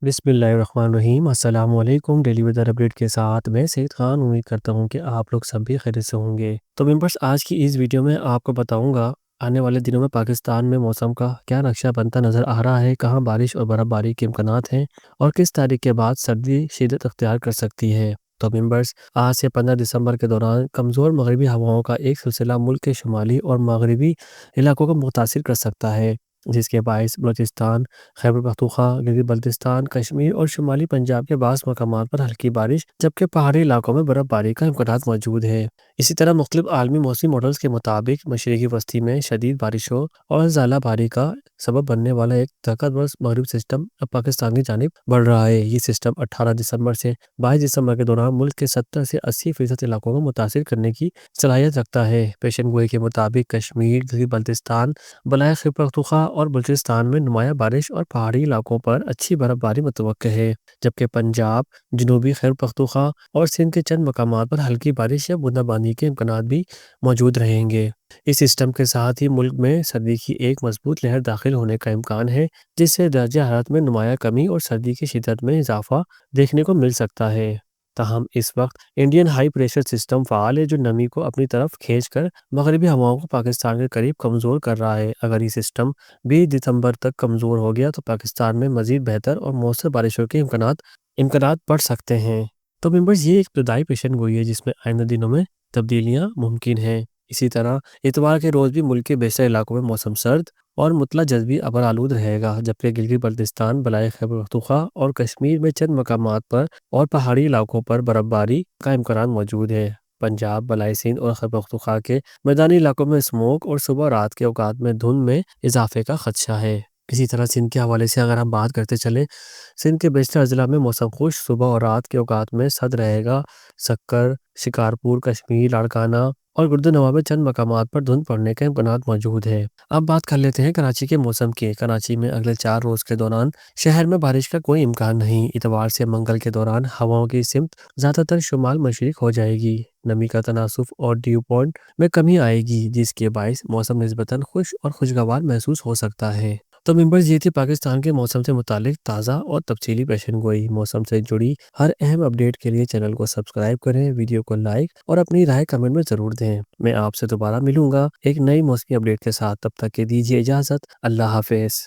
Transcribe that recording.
बिस्मिल्लाहिर्रहमानिर्रहीम। अस्सलाम वालेकुम। डेली वेदर अपडेट के साथ मैं सईद खान उम्मीद करता हूँ कि आप लोग सब भी खैरियत से होंगे। तो मेंबर्स, आज की इस वीडियो में आपको बताऊंगा आने वाले दिनों में पाकिस्तान में मौसम का क्या नक्शा बनता नज़र आ रहा है, कहाँ बारिश और बर्फ़बारी के इम्कानात हैं और किस तारीख के बाद सर्दी शिदत अख्तियार कर सकती है। तो मेंबर्स, आज से 15 दिसंबर के दौरान कमज़ोर मगरबी हवाओं का एक सिलसिला मुल्क के शुमाली और मगरबी इलाकों को मुतासिर कर सकता है, जिसके बायस बलूचिस्तान, खैबर पख्तूनख्वा, गिलगित बल्तिस्तान, कश्मीर और शुमाली पंजाब के बाज़ मकामात पर हल्की बारिश जबकि पहाड़ी इलाकों में बर्फ़बारी का इम्कान मौजूद है। इसी तरह मुख्तलिफ आलमी मौसमी मॉडल्स के मुताबिक मशरक़ी वस्ती में शदीद बारिशों और ज़्यादा बारी का सबब बनने वाला एक ताकतवर मगरबी सिस्टम अब पाकिस्तान की जानिब बढ़ रहा है। ये सिस्टम 18 दिसंबर से 22 दिसंबर के दौरान मुल्क के 70 से 80% इलाकों को मुतासिर करने की सलाहियत रखता है। पेशन गोई के मुताबिक कश्मीर, गिलगित बल्तिस्तान, बलाए खैबर पख्तूनख्वा और बलूचिस्तान में नुमाया बारिश और पहाड़ी इलाकों पर अच्छी बर्फबारी मुतवक्के है, जबकि पंजाब, जनूबी खैबर पख्तूनख्वा और सिंध के चंद मकामात पर हल्की बारिश या बूंदाबांदी के इम्कानात भी मौजूद रहेंगे। इस सिस्टम के साथ ही मुल्क में सर्दी की एक मजबूत लहर दाखिल होने का इम्कान है, जिससे दर्जा हरारत में नुमाया कमी और सर्दी की शिद्दत में इजाफा देखने को मिल सकता है। ताहम इस वक्त Indian high pressure system fall है, जो नमी को अपनी तरफ खींचकर मगरबी हवाओं को पाकिस्तान के करीब कमज़ोर कर रहा है। अगर ये सिस्टम 20 दिसंबर तक कमज़ोर हो गया तो पाकिस्तान में मज़ीद बेहतर और मौसर बारिशों के इम्कानात बढ़ सकते हैं। तो मेंबर्स, ये एक इब्तदाई पेशन गोई है जिसमें आइंदा दिनों में तब्दीलियाँ मुमकिन हैं। इसी तरह इतवार के रोज़ भी मुल्क के बेशतर इलाकों में मौसम सर्द और मुतला जज़बी अबर आलूद रहेगा, जबकि गिलगित बल्तिस्तान, बलाए खैबर पख्तूनख्वा और कश्मीर में चंद मकामात पर और पहाड़ी इलाकों पर बर्फबारी का इम्कान मौजूद है। पंजाब, बलाए सिंध और खैबर पख्तूनख्वा के मैदानी इलाकों में स्मोक और सुबह रात के औकात में धुंध में इजाफे का खदशा है। इसी तरह सिंध के हवाले से अगर हम बात करते चलें, सिंध के बेशतर अजला में मौसम खुश सुबह और रात के औकात में सद रहेगा। सक्कर, शिकारपुर, कश्मीर, लाड़काना और गुर्दो नवाब में चंद मकामात पर धुंध पड़ने के इम्कानात मौजूद है। अब बात कर लेते हैं कराची के मौसम की। कराची में अगले 4 रोज़ के दौरान शहर में बारिश का कोई इम्कान नहीं। इतवार से मंगल के दौरान हवाओं की सिमत ज़्यादातर शुमाल मशरिक हो जाएगी। नमी का तनासुफ और ड्यू पॉइंट में कमी आएगी, जिसके बायस मौसम निस्बतन खुश और खुशगवार महसूस हो सकता है। तो मेंबर्स, ये थी पाकिस्तान के मौसम से मुतालिक ताज़ा और तफसीली पेशन गोई। मौसम से जुड़ी हर अहम अपडेट के लिए चैनल को सब्सक्राइब करें, वीडियो को लाइक और अपनी राय कमेंट में ज़रूर दें। मैं आपसे दोबारा मिलूंगा एक नई मौसमी अपडेट के साथ। तब तक के दीजिए इजाज़त। अल्लाह हाफिज़।